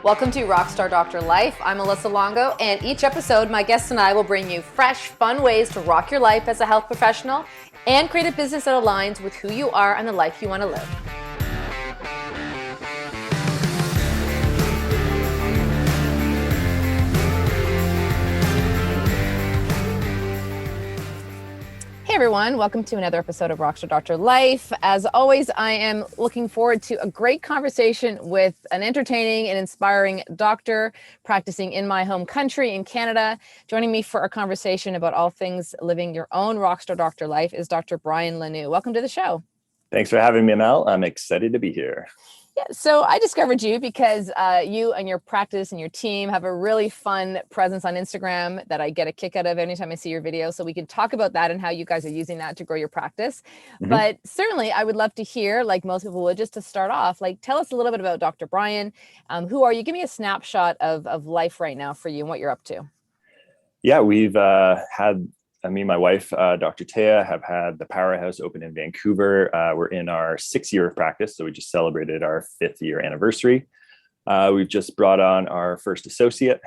Welcome to Rockstar Doctor Life. I'm Alyssa Longo, and each episode, my guests and I will bring you fresh, fun ways to rock your life as a health professional and create a business that aligns with who you are and the life you want to live. Hey everyone, welcome to another episode of Rockstar Doctor Life. As always, I am looking forward to a great conversation with an entertaining and inspiring doctor practicing in my home country in Canada. Joining me for a conversation about all things living your own Rockstar Doctor life is Dr. Brian Lanoue. Welcome to the show. Thanks for having me, Mel. I'm excited to be here. Yeah, so I discovered you because you and your practice and your team have a really fun presence on Instagram that I get a kick out of anytime I see your video. So we can talk about that and how you guys are using that to grow your practice. Mm-hmm. But certainly I would love to hear, like most people would, just to start off, like tell us a little bit about Dr. Brian. Who are you? Give me a snapshot of life right now for you and what you're up to. Yeah, we've me and my wife, Dr. Thea, have had the Powerhouse open in Vancouver. We're in our 6th year of practice, so we just celebrated our 5th year anniversary. We've just brought on our first associate.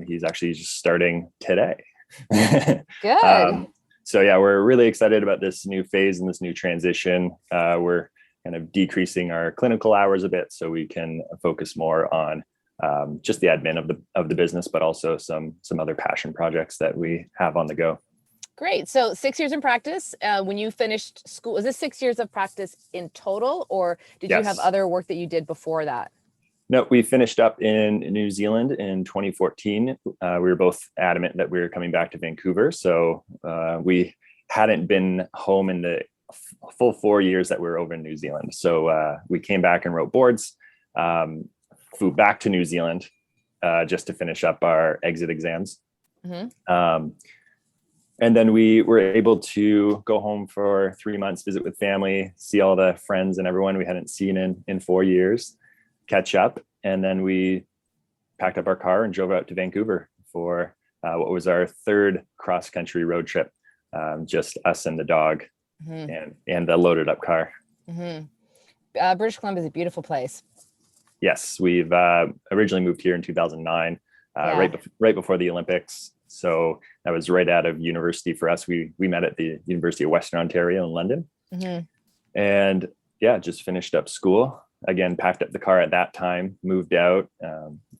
He's actually just starting today. Good. So yeah, we're really excited about this new phase and this new transition. We're kind of decreasing our clinical hours a bit so we can focus more on just the admin of the business, but also some other passion projects that we have on the go. Great. So 6 years in practice. When you finished school, was this 6 years of practice in total, or did you have other work that you did before that? No, we finished up in New Zealand in 2014. We were both adamant that we were coming back to Vancouver. So we hadn't been home in the full 4 years that we were over in New Zealand. So we came back and wrote boards, flew back to New Zealand just to finish up our exit exams. Mm-hmm. And then we were able to go home for 3 months, visit with family, see all the friends and everyone we hadn't seen in 4 years, catch up. And then we packed up our car and drove out to Vancouver for what was our 3rd cross-country road trip, just us and the dog. Mm-hmm. and the loaded up car. Mm-hmm. British Columbia is a beautiful place. Yes, we've originally moved here in 2009, right before the Olympics. So that was right out of university for us. We met at the University of Western Ontario in London. Mm-hmm. And just finished up school. Again, packed up the car at that time, moved out.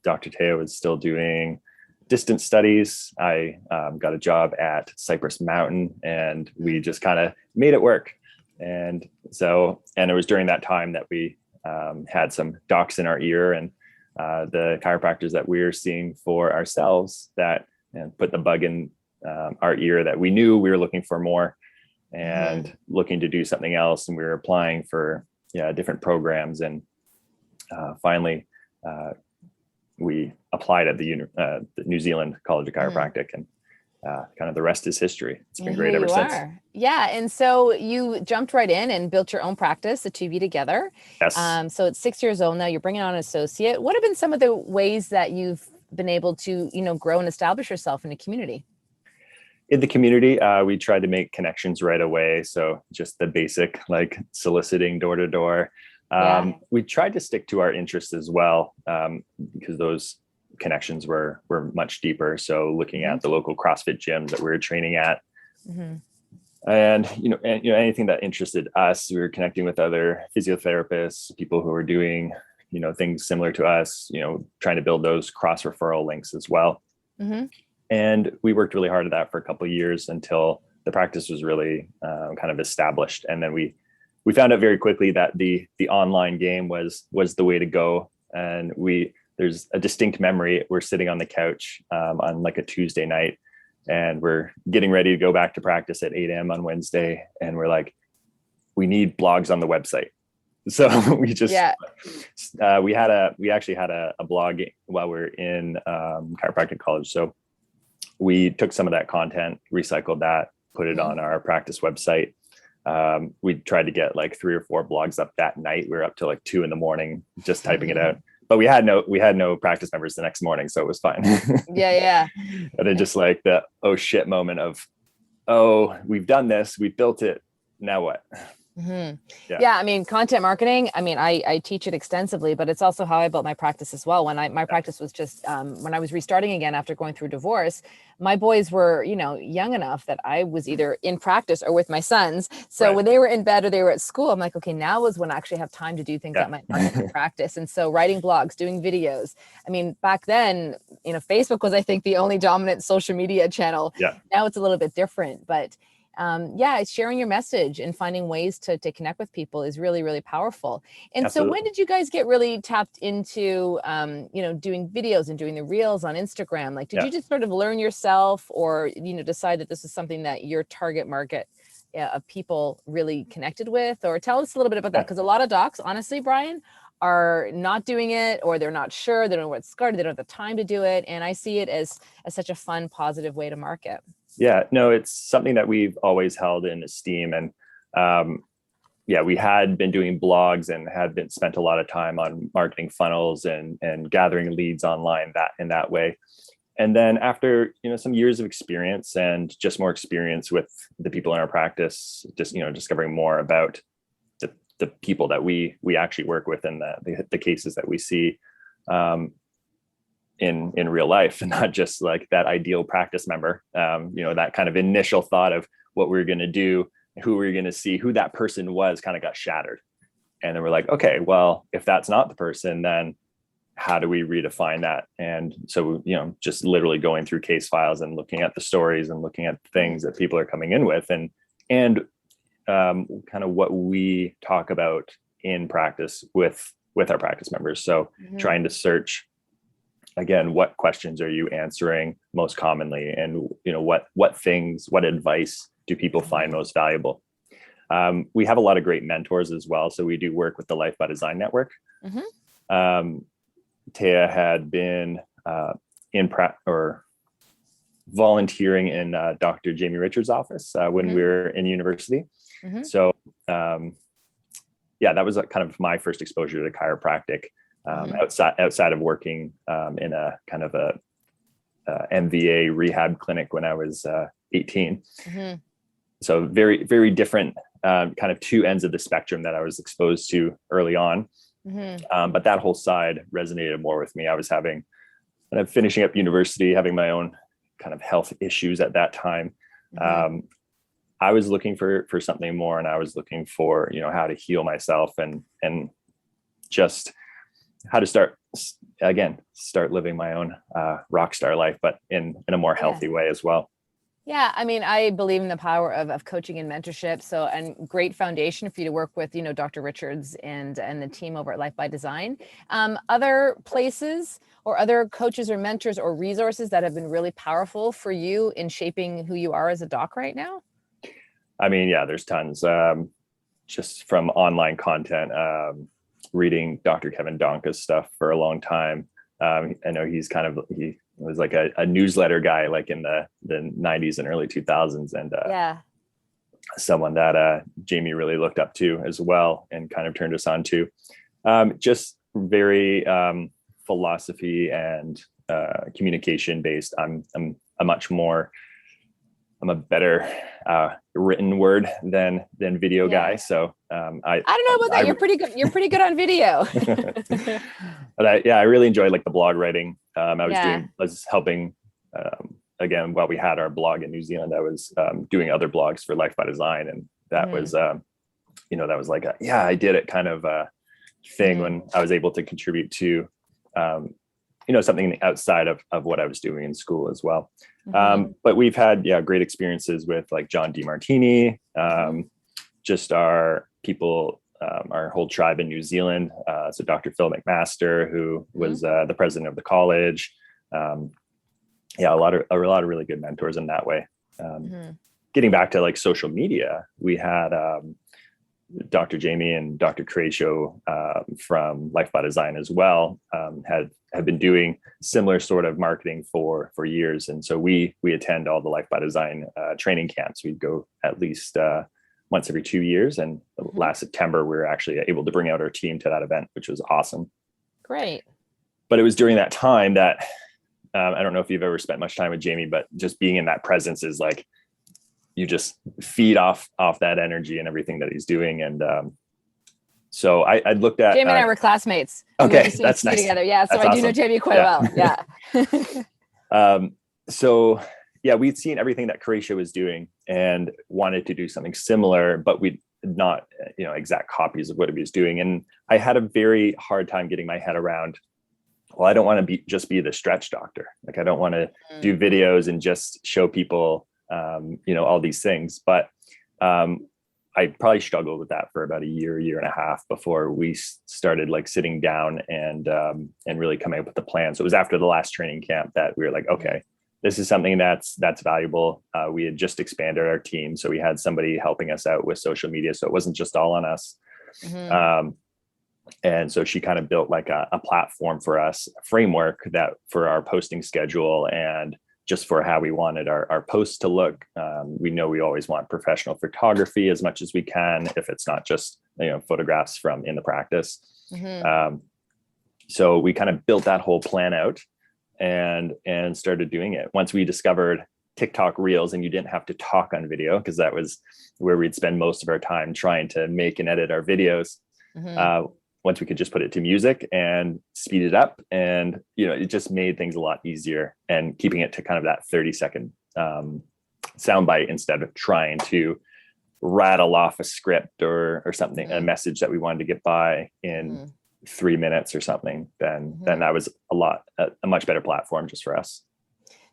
Dr. Thea was still doing distance studies. I got a job at Cypress Mountain, and we just kind of made it work. And it was during that time that we had some docs in our ear, and the chiropractors that we were seeing for ourselves that put the bug in our ear that we knew we were looking for more and looking to do something else. And we were applying for different programs. And finally, we applied at the New Zealand College of Chiropractic, and kind of the rest is history. It's been great ever since. Yeah. And so you jumped right in and built your own practice, the two of you together. Yes. So it's 6 years old now. You're bringing on an associate. What have been some of the ways that you've been able to, grow and establish yourself in a community? In the community, we tried to make connections right away. So just the basic, like soliciting door to door. We tried to stick to our interests as well, because those connections were much deeper. So looking at the local CrossFit gyms that we were training at, and anything that interested us, we were connecting with other physiotherapists, people who were doing things similar to us, trying to build those cross referral links as well. Mm-hmm. And we worked really hard at that for a couple of years until the practice was really kind of established. And then we found out very quickly that the online game was the way to go. And there's a distinct memory. We're sitting on the couch on like a Tuesday night, and we're getting ready to go back to practice at 8 a.m. on Wednesday. And we're like, we need blogs on the website. So we just, we actually had a blog while we were in chiropractic college. So we took some of that content, recycled that, put it on our practice website. We tried to get like 3 or 4 blogs up that night. We were up till like 2 a.m. just typing it out. But we had no practice members the next morning, so it was fine. Yeah. And then just like the oh shit moment of, oh, we've done this, we built it, now what? Yeah. I mean, content marketing, I mean, I teach it extensively, but it's also how I built my practice as well. My practice was just, when I was restarting again after going through divorce, my boys were, young enough that I was either in practice or with my sons. So when they were in bed or they were at school, I'm like, okay, now is when I actually have time to do things that might market my practice. And so writing blogs, doing videos. I mean, back then, Facebook was, I think, the only dominant social media channel. Now it's a little bit different, but it's sharing your message and finding ways to connect with people is really, really powerful. And Absolutely. So when did you guys get really tapped into, doing videos and doing the reels on Instagram? Like, did you just sort of learn yourself or, decide that this is something that your target market of people really connected with? Or tell us a little bit about that. Because a lot of docs, honestly, Brian, are not doing it, or they're not sure, they don't know where it started, they don't have the time to do it. And I see it as such a fun, positive way to market. Yeah, no, it's something that we've always held in esteem. And we had been doing blogs and had been spent a lot of time on marketing funnels and gathering leads online in that way. And then after, some years of experience and just more experience with the people in our practice, just, discovering more about the people that we actually work with and the cases that we see in real life, and not just like that ideal practice member, that kind of initial thought of what we're going to do, who we're going to see, who that person was, kind of got shattered. And then we're like, okay, well, if that's not the person, then how do we redefine that? And so, just literally going through case files and looking at the stories and looking at things that people are coming in with and kind of what we talk about in practice with our practice members. So trying to search, again, what questions are you answering most commonly? And, what advice do people find most valuable? We have a lot of great mentors as well. So we do work with the Life by Design Network. Thea had been volunteering in Dr. Jamie Richards' office when we were in university. So that was kind of my first exposure to chiropractic. Outside of working in a kind of a MVA rehab clinic when I was 18. So very, very different kind of two ends of the spectrum that I was exposed to early on. But that whole side resonated more with me. I was finishing up university, having my own kind of health issues at that time. I was looking for something more, and I was looking for, how to heal myself and just how to start living my own rock star life, but in a more healthy way as well. Yeah. I mean, I believe in the power of coaching and mentorship. So, and great foundation for you to work with, Dr. Richards and the team over at Life by Design. Other places or other coaches or mentors or resources that have been really powerful for you in shaping who you are as a doc right now? I mean, yeah, there's tons, just from online content, reading Dr. Kevin Donka's stuff for a long time. I know he was like a newsletter guy, like in the 90s and early 2000s. And someone that Jamie really looked up to as well and kind of turned us on to. Just very philosophy and communication based. I'm a better written word than video guy. So I don't know about that. You're pretty good. You're pretty good on video. But I really enjoyed like the blog writing. I was helping again, while we had our blog in New Zealand, I was doing other blogs for Life by Design. And that was, that was like, I did it kind of thing when I was able to contribute to, something outside of what I was doing in school as well. But we've had, great experiences with like John DeMartini, just our people, our whole tribe in New Zealand. So Dr. Phil McMaster, who was the president of the college. A lot of really good mentors in that way. Getting back to like social media, we had Dr. Jamie and Dr. Creatio from Life by Design as well, have been doing similar sort of marketing for years. And so we attend all the Life by Design training camps. We go at least once every 2 years. And last September, we were actually able to bring out our team to that event, which was awesome. Great. But it was during that time that I don't know if you've ever spent much time with Jamie, but just being in that presence is like, you just feed off that energy and everything that he's doing. And so I looked at Jamie and I were classmates. Okay, that's nice. Together. Yeah, so that's I awesome. do know Jamie quite well. Yeah. So yeah, we'd seen everything that Croatia was doing and wanted to do something similar, but we not, exact copies of what he was doing. And I had a very hard time getting my head around, well, I don't want to just be the stretch doctor. Like, I don't want to do videos and just show people, all these things. But I probably struggled with that for about a year and a half before we started like sitting down and really coming up with the plan. So it was after the last training camp that we were like, okay, this is something that's valuable. We had just expanded our team, so we had somebody helping us out with social media, so it wasn't just all on us. And so she kind of built like a platform for us, a framework that for our posting schedule and just for how we wanted our posts to look. We know we always want professional photography as much as we can, if it's not just photographs from in the practice. So we kind of built that whole plan out and started doing it. Once we discovered TikTok Reels and you didn't have to talk on video, because that was where we'd spend most of our time trying to make and edit our videos. Once we could just put it to music and speed it up, and it just made things a lot easier, and keeping it to kind of that 30-second soundbite instead of trying to rattle off a script or something, a message that we wanted to get by in 3 minutes or something, then that was a much better platform just for us.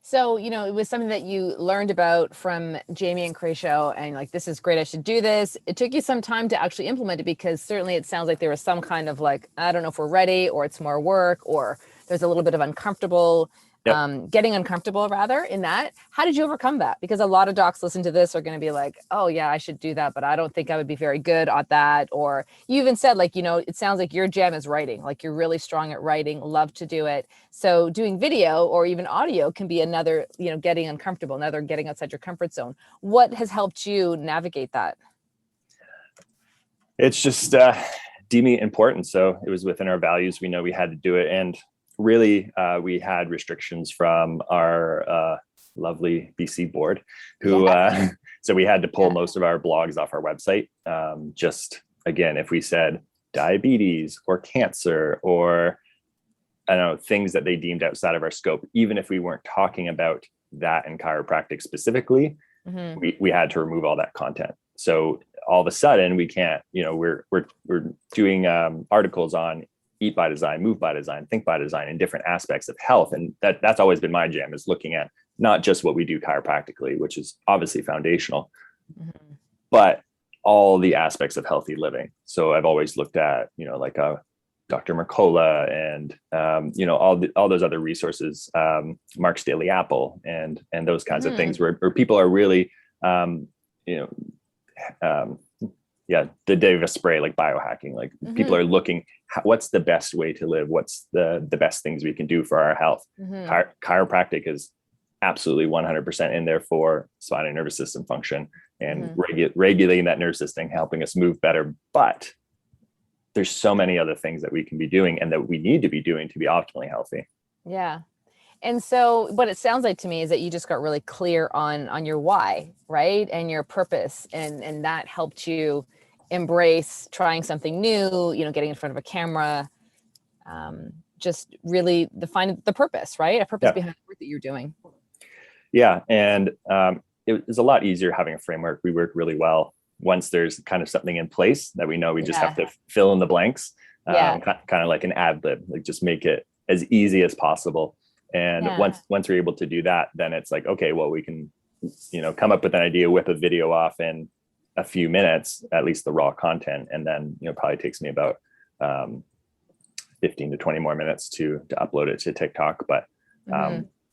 So, it was something that you learned about from Jamie and Croatia, and like, this is great, I should do this. It took you some time to actually implement it, because certainly it sounds like there was some kind of like, I don't know if we're ready, or it's more work, or there's a little bit of getting uncomfortable rather in that. How did you overcome that? Because a lot of docs listen to this are going to be like, oh yeah, I should do that, but I don't think I would be very good at that. Or you even said like, it sounds like your jam is writing, like you're really strong at writing, love to do it. So doing video or even audio can be another, getting uncomfortable, another getting outside your comfort zone. What has helped you navigate that? It's just deeming it important. So it was within our values. We know we had to do it. And really, we had restrictions from our lovely BC board, who so we had to pull most of our blogs off our website. Just again, if we said diabetes or cancer or I don't know, things that they deemed outside of our scope, even if we weren't talking about that in chiropractic specifically, we had to remove all that content. So all of a sudden we can't, we're doing articles on eat by design, move by design, think by design in different aspects of health. And that's always been my jam, is looking at not just what we do chiropractically, which is obviously foundational, but all the aspects of healthy living. So I've always looked at, like Dr. Mercola and, all those other resources, Mark's Daily Apple and those kinds of things where people are really, the Davis spray, like biohacking, like people are looking, what's the best way to live? What's the best things we can do for our health? Chiropractic is absolutely 100% in there for spinal and nervous system function and regulating that nervous system, helping us move better. But there's so many other things that we can be doing and that we need to be doing to be optimally healthy. Yeah. And so what it sounds like to me is that you just got really clear on your why, right? And your purpose. And that helped you embrace trying something new, getting in front of a camera, just really find the purpose, right? A purpose behind the work that you're doing. Yeah. And it was a lot easier having a framework. We work really well once there's kind of something in place that we know we just have to fill in the blanks, kind of like an ad lib, like just make it as easy as possible. And once we're able to do that, then it's like, okay, well, we can, come up with an idea, whip a video off in a few minutes, at least the raw content. And then, probably takes me about 15 to 20 more minutes to upload it to TikTok. But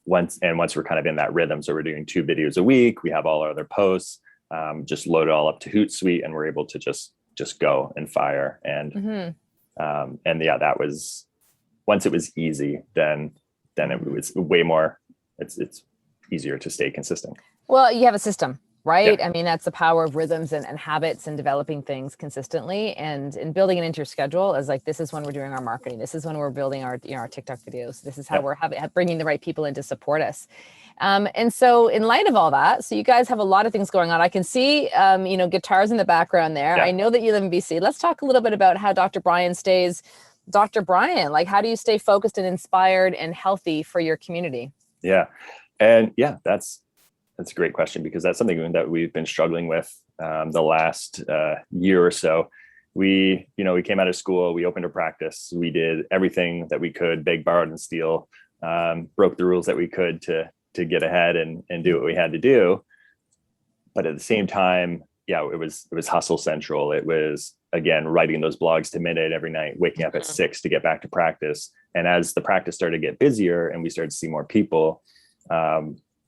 once we're kind of in that rhythm, so we're doing 2 videos a week, we have all our other posts, just load it all up to Hootsuite, and we're able to just go and fire. And that was, once it was easy, then it was way more, it's easier to stay consistent. Well, you have a system, right? Yeah. I mean, that's the power of rhythms and habits and developing things consistently and building it into your schedule as like, this is when we're doing our marketing. This is when we're building our, our TikTok videos. This is how Yeah. we're bringing the right people in to support us. And so in light of all that, so you guys have a lot of things going on. I can see, guitars in the background there. Yeah. I know that you live in BC. Let's talk a little bit about how Dr. Brian stays Dr. Brian. Like, how do you stay focused and inspired and healthy for your community? Yeah. And yeah, that's a great question, because that's something that we've been struggling with the last year or so. We came out of school, we opened a practice, we did everything that we could, beg, borrowed, and steal, broke the rules that we could to get ahead and do what we had to do. But at the same time, yeah, it was hustle central. It was, again, writing those blogs to midnight every night, waking up at 6 to get back to practice. And as the practice started to get busier and we started to see more people,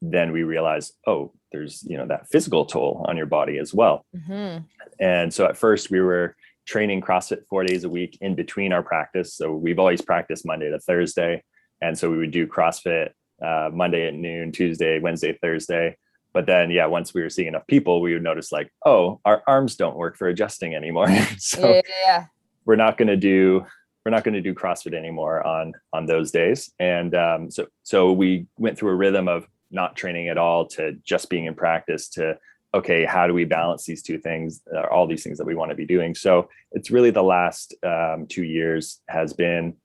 then we realized, oh, there's, that physical toll on your body as well. Mm-hmm. And so at first we were training CrossFit 4 days a week in between our practice. So we've always practiced Monday to Thursday. And so we would do CrossFit Monday at noon, Tuesday, Wednesday, Thursday. But then, yeah, once we were seeing enough people, we would notice like, oh, our arms don't work for adjusting anymore. So yeah. we're not going to do CrossFit anymore on those days. And so we went through a rhythm of not training at all to just being in practice to, okay, how do we balance these two things, all these things that we want to be doing? So it's really the last 2 years has been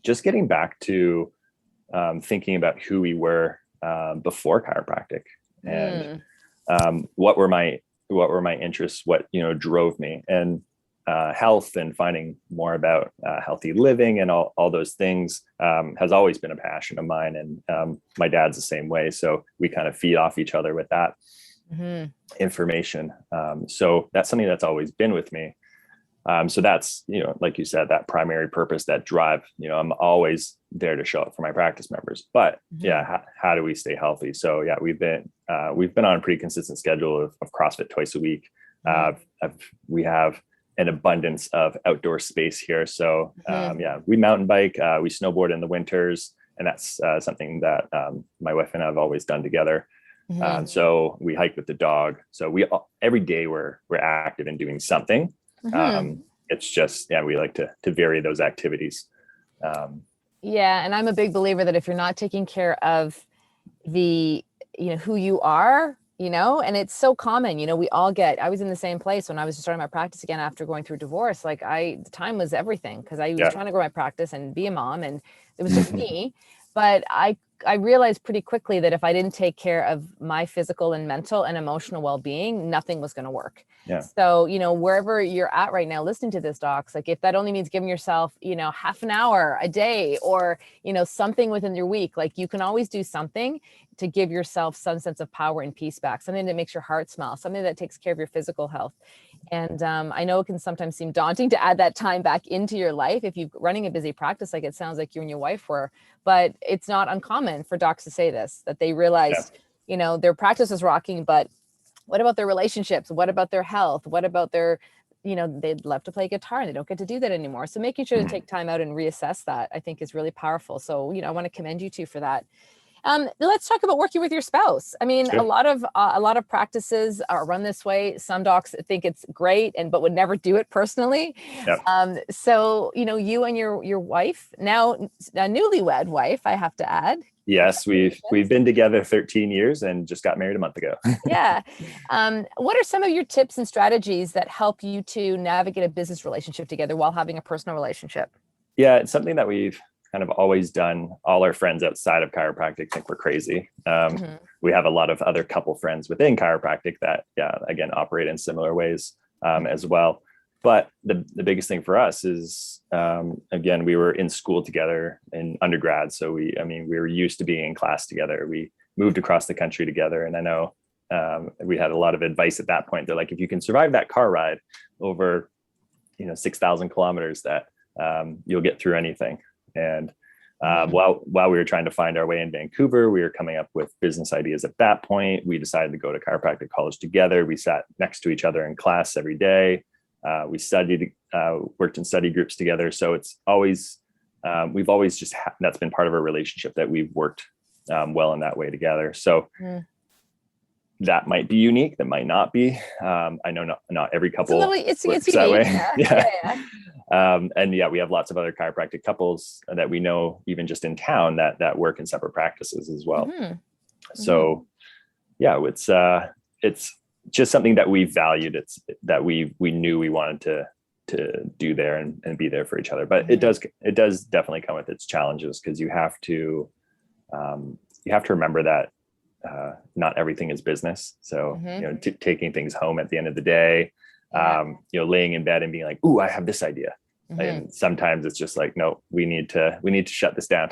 just getting back to thinking about who we were before chiropractic, and what were my interests, what drove me, and health, and finding more about healthy living and all those things has always been a passion of mine. And my dad's the same way. So we kind of feed off each other with that information. So that's something that's always been with me. So that's, like you said, that primary purpose, that drive, I'm always there to show up for my practice members. But yeah, how do we stay healthy? So yeah, we've been on a pretty consistent schedule of CrossFit twice a week. We have an abundance of outdoor space here. So yeah, we mountain bike, we snowboard in the winters, and that's something that my wife and I have always done together. So we hike with the dog. So every day we're active and doing something. It's just, yeah, we like to vary those activities. Yeah. And I'm a big believer that if you're not taking care of the, who you are, and it's so common, we all I was in the same place when I was starting my practice again after going through divorce. Like the time was everything, because I was trying to grow my practice and be a mom, and it was just me. But I realized pretty quickly that if I didn't take care of my physical and mental and emotional well-being, nothing was going to work. Yeah. So, wherever you're at right now, listening to this, docs, like if that only means giving yourself, half an hour a day, or, something within your week, like you can always do something to give yourself some sense of power and peace back, something that makes your heart smile, something that takes care of your physical health. And I know it can sometimes seem daunting to add that time back into your life if you're running a busy practice, like it sounds like you and your wife were, but it's not uncommon for docs to say this, that they realized, their practice is rocking, but what about their relationships? What about their health? What about their, they'd love to play guitar and they don't get to do that anymore. So making sure to take time out and reassess that, I think, is really powerful. So, I want to commend you two for that. Let's talk about working with your spouse. I mean, Sure. a lot of practices are run this way. Some docs think it's great but would never do it personally. Yep. So, you and your wife, now a newlywed wife, I have to add. Yes, we've been together 13 years and just got married a month ago. Yeah. What are some of your tips and strategies that help you to navigate a business relationship together while having a personal relationship? Yeah, it's something that we've kind of always done. All our friends outside of chiropractic think we're crazy. We have a lot of other couple friends within chiropractic that, yeah, again, operate in similar ways as well. But the biggest thing for us is, again, we were in school together in undergrad. So we were used to being in class together. We moved across the country together. And I know we had a lot of advice at that point. They're like, if you can survive that car ride over, 6,000 kilometers, that you'll get through anything. And while we were trying to find our way in Vancouver, we were coming up with business ideas at that point. We decided to go to chiropractic college together. We sat next to each other in class every day. We studied, worked in study groups together. So it's always, we've always just, that's been part of our relationship, that we've worked well in that way together. So that might be unique, that might not be. I know not every couple it's works unique. that way. Yeah. And we have lots of other chiropractic couples that we know, even just in town, that work in separate practices as well. So it's just something that we valued. It's that we knew we wanted to do there and be there for each other. But it does definitely come with its challenges, because you have to remember that not everything is business. So, taking things home at the end of the day, laying in bed and being like, "Ooh, I have this idea." And sometimes it's just like, no, we need to shut this down.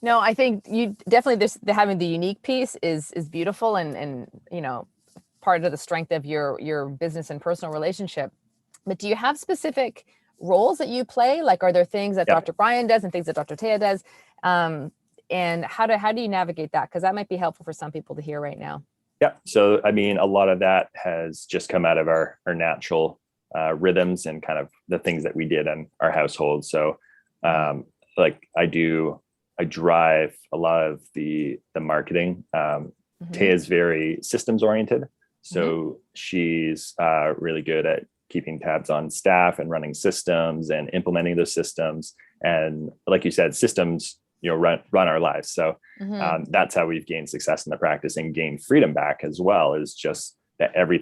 No, I think you definitely, having the unique piece is beautiful and part of the strength of your business and personal relationship. But do you have specific roles that you play? Like, are there things that Dr. Brian does and things that Dr. Thea does? And how do you navigate that? Because that might be helpful for some people to hear right now. Yeah. So, I mean, a lot of that has just come out of our natural rhythms and kind of the things that we did in our household. So, like I drive a lot of the marketing. Thea is very systems oriented. So she's really good at keeping tabs on staff and running systems and implementing those systems. And like you said, systems, run our lives. So that's how we've gained success in the practice and gained freedom back as well, is just that every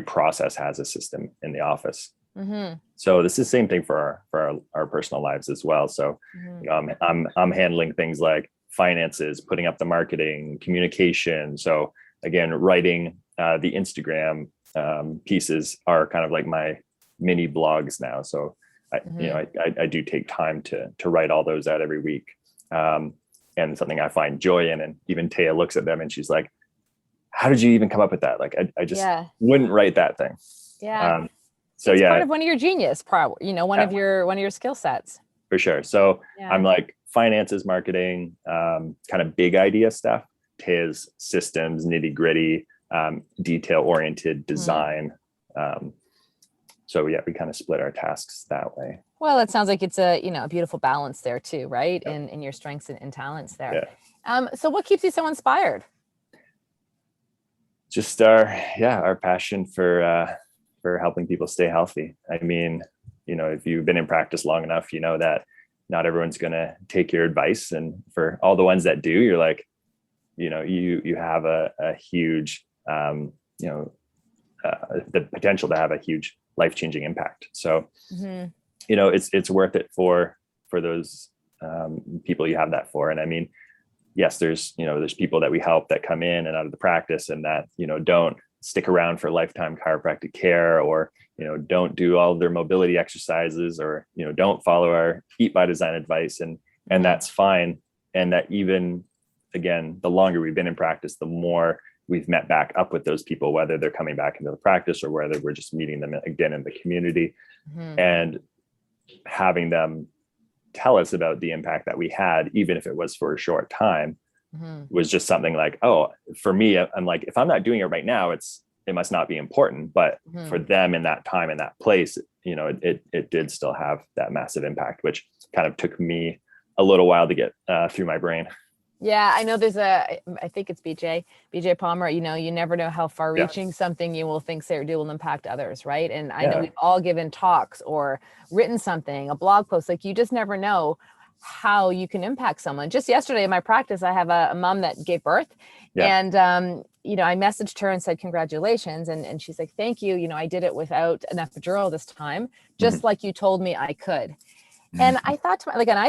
process has a system in the office. So this is the same thing for our personal lives as well. So I'm handling things like finances, putting up the marketing, communication. So again, writing the Instagram pieces are kind of like my mini blogs now. So I do take time to write all those out every week. And something I find joy in, and even Thea looks at them and she's like, "How did you even come up with that? Like, I just wouldn't write that thing." So it's part of one of your genius, one of your skill sets. For sure. So I'm like finances, marketing, kind of big idea stuff. Thea's systems, nitty gritty, detail oriented design. So we kind of split our tasks that way. Well, it sounds like it's a beautiful balance there too, right? In your strengths and talents there. So what keeps you so inspired? Just our passion for helping people stay healthy. I mean, if you've been in practice long enough, you know that not everyone's going to take your advice. And for all the ones that do, you're like, you have a huge, the potential to have a huge life-changing impact. So, it's worth it for those people you have that for. And I mean, yes, there's people that we help that come in and out of the practice and that, don't stick around for lifetime chiropractic care, or, don't do all of their mobility exercises, or, don't follow our Eat by Design advice. And that's fine. And that even, again, the longer we've been in practice, the more we've met back up with those people, whether they're coming back into the practice or whether we're just meeting them again in the community, and having them tell us about the impact that we had, even if it was for a short time, was just something like, oh, for me, I'm like, if I'm not doing it right now, it must not be important. But for them in that time, in that place, it did still have that massive impact, which kind of took me a little while to get through my brain. Yeah, I know I think it's BJ Palmer, you never know how far reaching something you will think, say, or do will impact others. Right. And I know we've all given talks or written something, a blog post, like you just never know how you can impact someone. Just yesterday in my practice, I have a mom that gave birth and, I messaged her and said, congratulations. And she's like, thank you. I did it without an epidural this time, just like you told me I could. And I thought to and I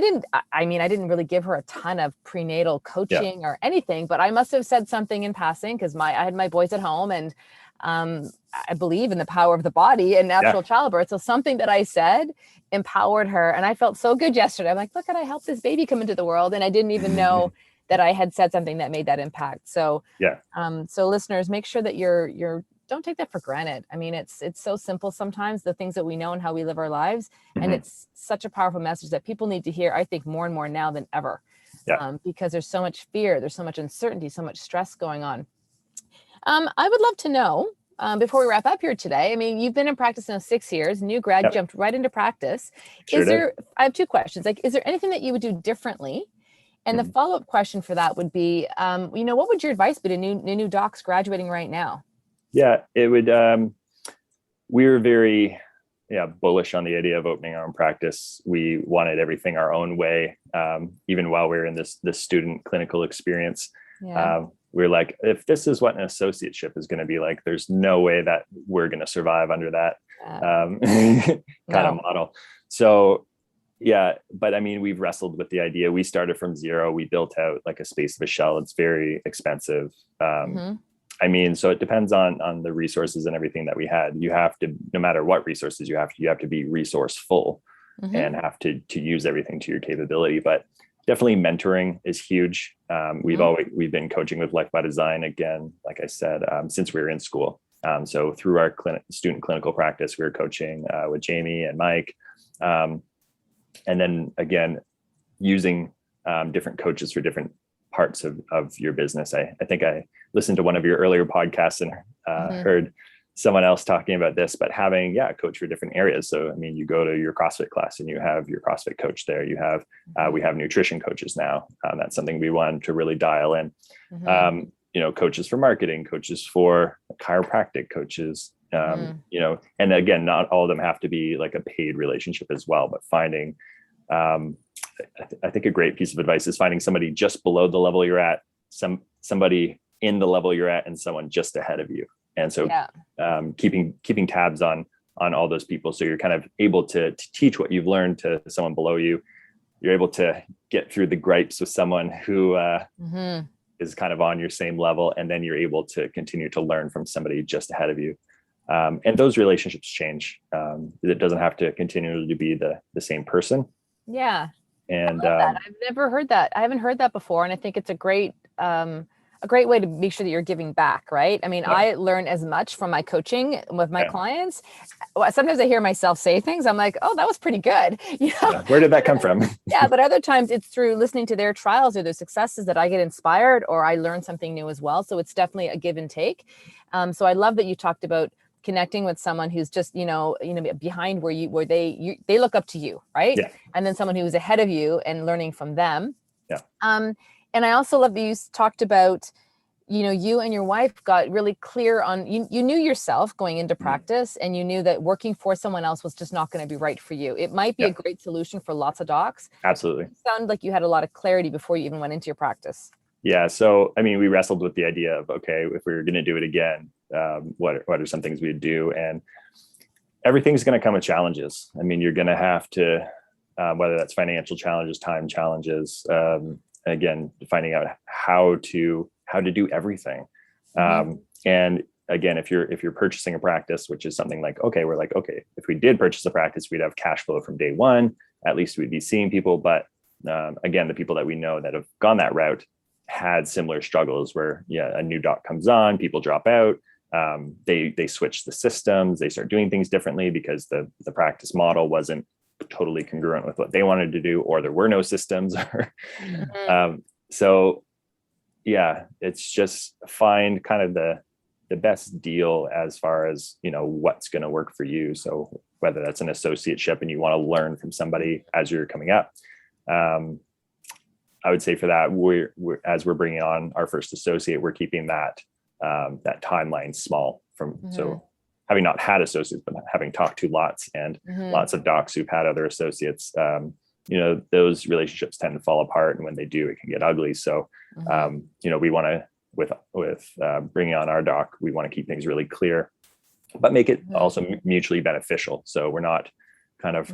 didn't really give her a ton of prenatal coaching or anything, but I must have said something in passing because I had my boys at home, and I believe in the power of the body and natural childbirth. So something that I said empowered her. And I felt so good yesterday. I'm like, look, I helped this baby come into the world. And I didn't even know that I had said something that made that impact. So, so listeners, make sure that you're don't take that for granted. I mean, it's so simple sometimes, the things that we know and how we live our lives. And it's such a powerful message that people need to hear, I think, more and more now than ever, because there's so much fear, there's so much uncertainty, so much stress going on. I would love to know, before we wrap up here today, I mean, you've been in practice now 6 years, new grad, jumped right into practice. I have 2 questions. Like, is there anything that you would do differently? And the follow-up question for that would be, what would your advice be to new docs graduating right now? Yeah, it would. We were very bullish on the idea of opening our own practice. We wanted everything our own way, even while we were in this student clinical experience. Yeah. We were like, if this is what an associateship is going to be like, there's no way that we're going to survive under that kind of model. So yeah, but I mean, we've wrestled with the idea. We started from zero. We built out like a space of a shell. It's very expensive. I mean, so it depends on the resources and everything that we had. You have to, no matter what resources you have to be resourceful and have to use everything to your capability. But definitely mentoring is huge. We've been coaching with Life by Design again, like I said, since we were in school. So through our student clinical practice, we were coaching with Jamie and Mike. And then again, using different coaches for different parts of your business. I think I listened to one of your earlier podcasts and heard someone else talking about this, but having a coach for different areas. So I mean, you go to your CrossFit class and you have your CrossFit coach there. You have we have nutrition coaches now. That's something we want to really dial in. Coaches for marketing, coaches for chiropractic, coaches. And again, not all of them have to be like a paid relationship as well, but finding, I think a great piece of advice is finding somebody just below the level you're at, somebody in the level you're at, and someone just ahead of you. And so keeping tabs on all those people. So you're kind of able to teach what you've learned to someone below you. You're able to get through the gripes with someone who is kind of on your same level. And then you're able to continue to learn from somebody just ahead of you. And those relationships change. It doesn't have to continually to be the same person. Yeah. And I've never heard that. I haven't heard that before. And I think it's a great way to make sure that you're giving back, right? I mean, I learn as much from my coaching with my clients. Sometimes I hear myself say things. I'm like, oh, that was pretty good. Where did that come from? But other times it's through listening to their trials or their successes that I get inspired or I learn something new as well. So it's definitely a give and take. So I love that you talked about connecting with someone who's just, behind where they look up to you, right? Yeah. And then someone who's ahead of you and learning from them. Yeah. And I also love that you talked about, you and your wife got really clear on, you knew yourself going into practice and you knew that working for someone else was just not going to be right for you. It might be a great solution for lots of docs. Absolutely. It sounded like you had a lot of clarity before you even went into your practice. Yeah. So, I mean, we wrestled with the idea of, okay, if we were going to do it again, what are some things we'd do? And everything's going to come with challenges. I mean, you're going to have to, whether that's financial challenges, time challenges, again, finding out how to do everything. And again, if you're purchasing a practice, which is something like, we're like, if we did purchase a practice, we'd have cash flow from day one, at least we'd be seeing people. But again, the people that we know that have gone that route had similar struggles where, a new doc comes on, people drop out, they switch the systems, they start doing things differently because the practice model wasn't totally congruent with what they wanted to do, or there were no systems. So it's just find kind of the best deal as far as, what's going to work for you. So whether that's an associateship and you want to learn from somebody as you're coming up, I would say for that, as we're bringing on our first associate, we're keeping that timeline small so having not had associates, but having talked to lots of docs who've had other associates, those relationships tend to fall apart. And when they do, it can get ugly. So, we want to, with bringing on our doc, we want to keep things really clear, but make it also mutually beneficial. So we're not kind of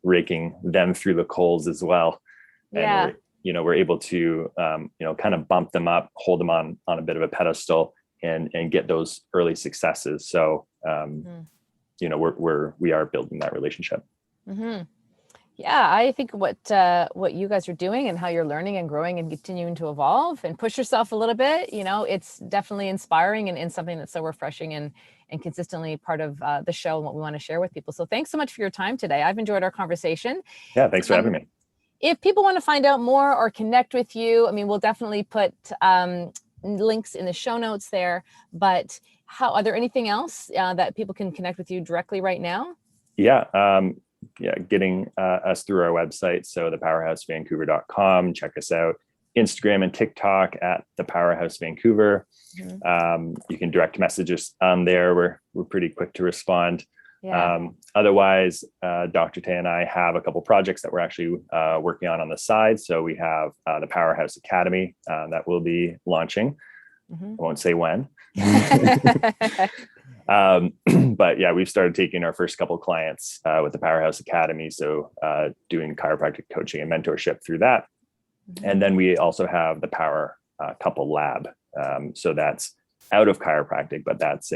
raking them through the coals as well. And we're able to, kind of bump them up, hold them on a bit of a pedestal and get those early successes. So, we are building that relationship. Yeah, I think what you guys are doing and how you're learning and growing and continuing to evolve and push yourself a little bit, it's definitely inspiring and something that's so refreshing and consistently part of the show and what we want to share with people. So thanks so much for your time today. I've enjoyed our conversation. Yeah, thanks for having me. If people want to find out more or connect with you, I mean, we'll definitely put links in the show notes there, but are there anything else that people can connect with you directly right now? Getting us through our website. So the powerhousevancouver.com, check us out. Instagram and TikTok at the Powerhouse Vancouver. You can direct messages on there. We're pretty quick to respond. Otherwise, Dr. Thea and I have a couple projects that we're actually working on the side. So we have the Powerhouse Academy that will be launching. I won't say when. But yeah, we've started taking our first couple clients with the Powerhouse Academy. So doing chiropractic coaching and mentorship through that. And then we also have the Power Couple Lab. So that's out of chiropractic, but that's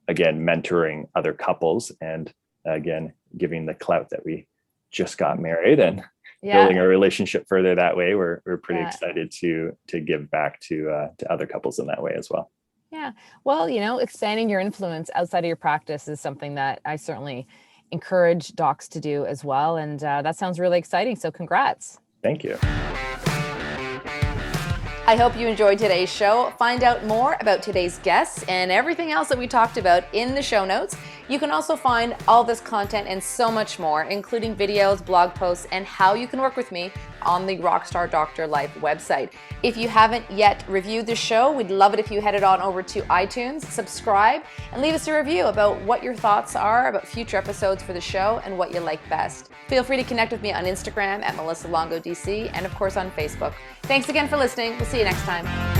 again, mentoring other couples and again, giving the clout that we just got married and building our relationship further that way. We're pretty excited to give back to other couples in that way as well. Yeah. Well, expanding your influence outside of your practice is something that I certainly encourage docs to do as well. And that sounds really exciting. So congrats. Thank you. I hope you enjoyed today's show. Find out more about today's guests and everything else that we talked about in the show notes. You can also find all this content and so much more, including videos, blog posts, and how you can work with me on the Rockstar Doctor Life website. If you haven't yet reviewed the show, we'd love it if you headed on over to iTunes, subscribe, and leave us a review about what your thoughts are about future episodes for the show and what you like best. Feel free to connect with me on Instagram at Melissa Longo DC and of course on Facebook. Thanks again for listening. We'll see you next time.